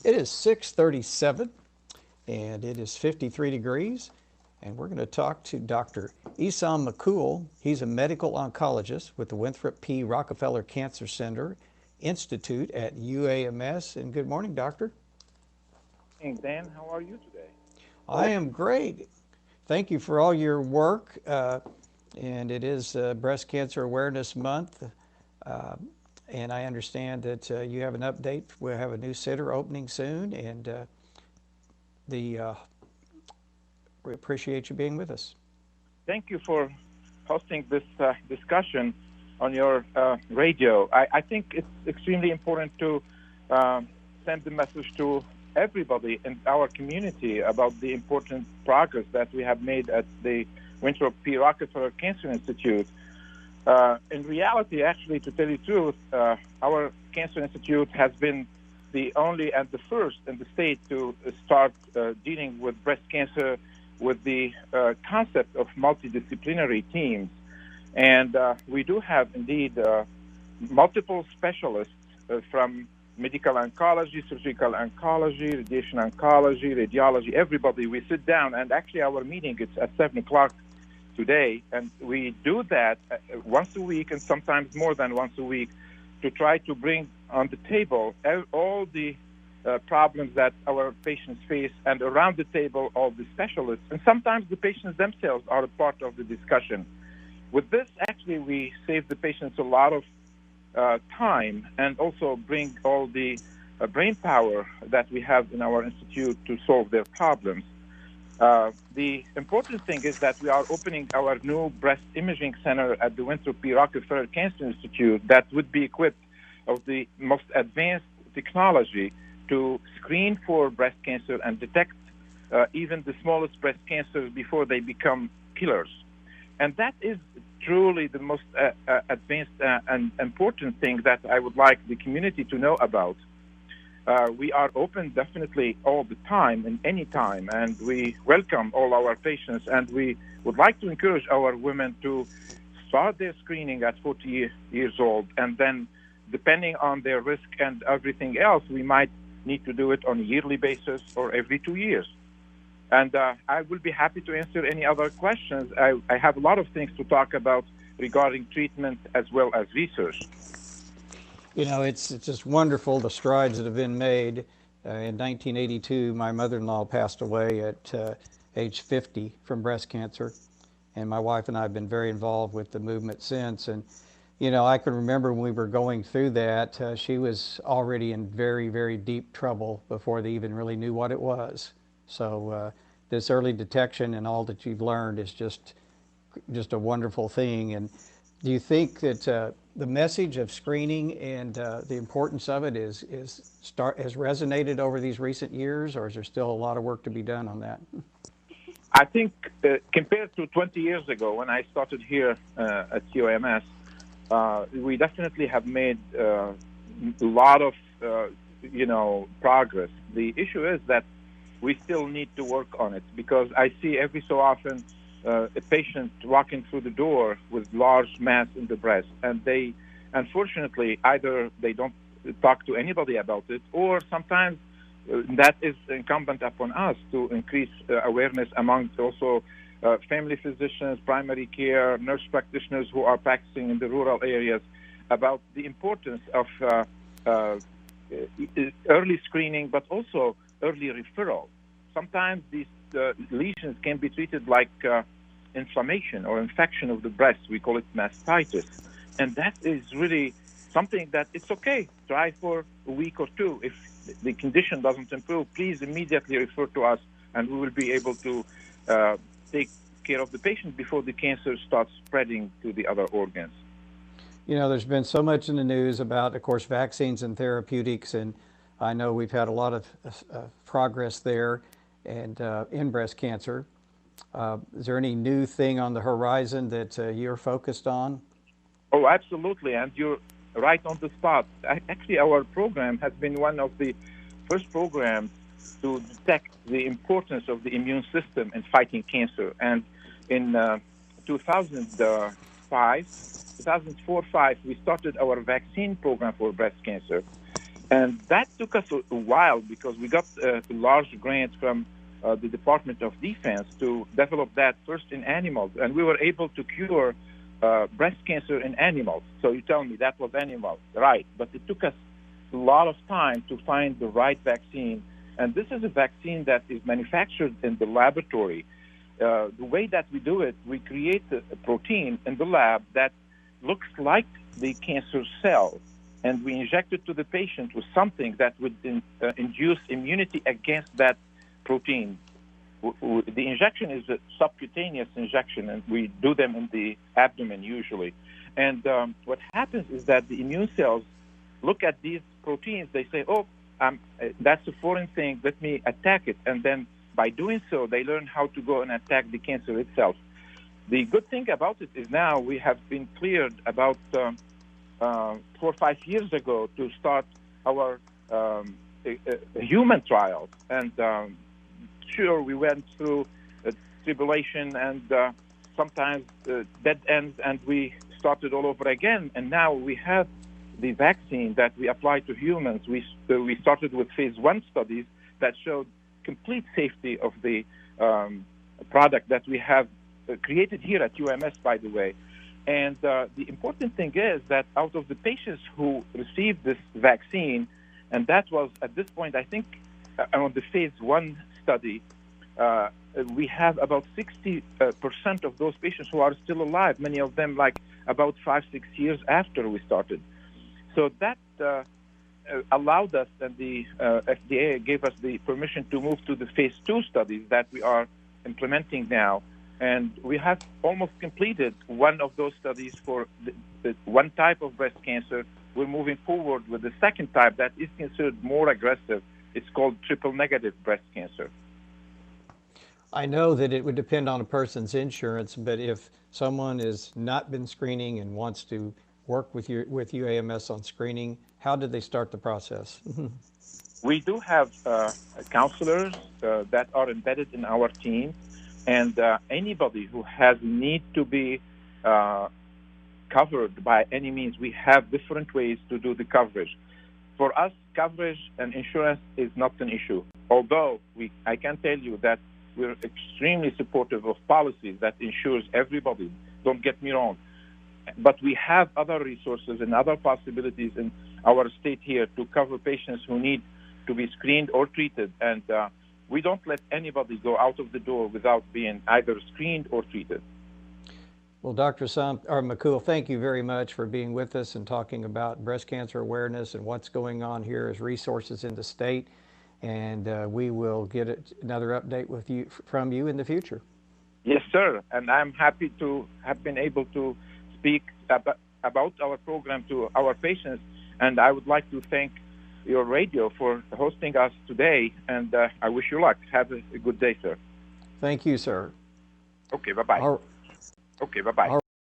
It is 6:37 and it is 53 degrees. And we're going to talk to Dr. Issam Makhoul. He's a medical oncologist with the Winthrop P. Rockefeller Cancer Center Institute at UAMS. And good morning, doctor. Hey, Dan, how are you today? I am great. Thank you for all your work. And it is Breast Cancer Awareness Month. Uh, and I understand that you have an update. We'll have a new center opening soon. And the we appreciate you being with us. Thank you for hosting this discussion on your radio. I think it's extremely important to send the message to everybody in our community about the important progress that we have made at the Winthrop P. Rockefeller Cancer Institute. In reality, actually, to tell you the truth, our Cancer Institute has been the only and the first in the state to start dealing with breast cancer with the concept of multidisciplinary teams. And we do have indeed multiple specialists from medical oncology, surgical oncology, radiation oncology, radiology, everybody. We sit down, and actually our meeting is at 7 o'clock today, and we do that once a week and sometimes more than once a week to try to bring on the table all the problems that our patients face, and around the table all the specialists, and sometimes the patients themselves are a part of the discussion. With this, actually, we save the patients a lot of time and also bring all the brain power that we have in our institute to solve their problems. The important thing is that we are opening our new breast imaging center at the Winthrop P. Rockefeller Cancer Institute that would be equipped of the most advanced technology to screen for breast cancer and detect even the smallest breast cancers before they become killers. And that is truly the most advanced and important thing that I would like the community to know about. We are open definitely all the time and any time, and we welcome all our patients, and we would like to encourage our women to start their screening at 40 years old, and then depending on their risk and everything else, we might need to do it on a yearly basis or every 2 years. And I will be happy to answer any other questions. I have a lot of things to talk about regarding treatment as well as research. You know, it's just wonderful the strides that have been made. In 1982, my mother-in-law passed away at age 50 from breast cancer, and my wife and I have been very involved with the movement since. And you know, I can remember when we were going through that, she was already in very, very deep trouble before they even really knew what it was. So this early detection and all that you've learned is just a wonderful thing. And do you think that the message of screening and the importance of it has resonated over these recent years, or is there still a lot of work to be done on that? I think compared to 20 years ago when I started here at UAMS, we definitely have made a lot of, progress. The issue is that we still need to work on it, because I see every so often a patient walking through the door with large mass in the breast, and they, unfortunately, either they don't talk to anybody about it, or sometimes that is incumbent upon us to increase awareness amongst also family physicians, primary care, nurse practitioners who are practicing in the rural areas about the importance of early screening, but also early referral. Sometimes these lesions can be treated like inflammation or infection of the breast. We call it mastitis. And that is really something that it's okay. Try for a week or two. If the condition doesn't improve, please immediately refer to us, and we will be able to take care of the patient before the cancer starts spreading to the other organs. You know, there's been so much in the news about, of course, vaccines and therapeutics, and I know we've had a lot of progress there and in breast cancer. Is there any new thing on the horizon that you're focused on? Oh, absolutely, and you're right on the spot. Actually, our program has been one of the first programs to detect the importance of the immune system in fighting cancer. And in 2004-5, we started our vaccine program for breast cancer. And that took us a while because we got a large grant from the Department of Defense to develop that first in animals. And we were able to cure breast cancer in animals. So you tell me that was animals, right? But it took us a lot of time to find the right vaccine. And this is a vaccine that is manufactured in the laboratory. The way that we do it, we create a protein in the lab that looks like the cancer cell, and we inject it to the patient with something that would induce immunity against that protein. The injection is a subcutaneous injection, and we do them in the abdomen usually. And what happens is that the immune cells look at these proteins, they say, oh, that's a foreign thing, let me attack it. And then by doing so, they learn how to go and attack the cancer itself. The good thing about it is now we have been cleared about 4 or 5 years ago to start our human trials. And sure, we went through tribulation and sometimes dead ends, and we started all over again. And now we have the vaccine that we apply to humans. We started with phase 1 studies that showed complete safety of the product that we have created here at UMS, by the way. And the important thing is that out of the patients who received this vaccine, and that was at this point, I think, on the phase 1 study, we have about 60% of those patients who are still alive, many of them like about 5-6 years after we started. So that allowed us, and the FDA gave us the permission to move to the phase 2 studies that we are implementing now. And we have almost completed one of those studies for the one type of breast cancer. We're moving forward with the second type that is considered more aggressive. It's called triple-negative breast cancer. I know that it would depend on a person's insurance, but if someone has not been screening and wants to work with UAMS on screening, how did they start the process? We do have counselors that are embedded in our team, and anybody who has need to be covered by any means, we have different ways to do the coverage. For us, coverage and insurance is not an issue, although I can tell you that we're extremely supportive of policies that insures everybody. Don't get me wrong. But we have other resources and other possibilities in our state here to cover patients who need to be screened or treated. And we don't let anybody go out of the door without being either screened or treated. Well, Dr. Makhoul, thank you very much for being with us and talking about breast cancer awareness and what's going on here as resources in the state. And we will get another update from you in the future. Yes, sir. And I'm happy to have been able to speak about our program to our patients. And I would like to thank your radio for hosting us today. And I wish you luck. Have a good day, sir. Thank you, sir. Okay, bye-bye. Okay, bye-bye.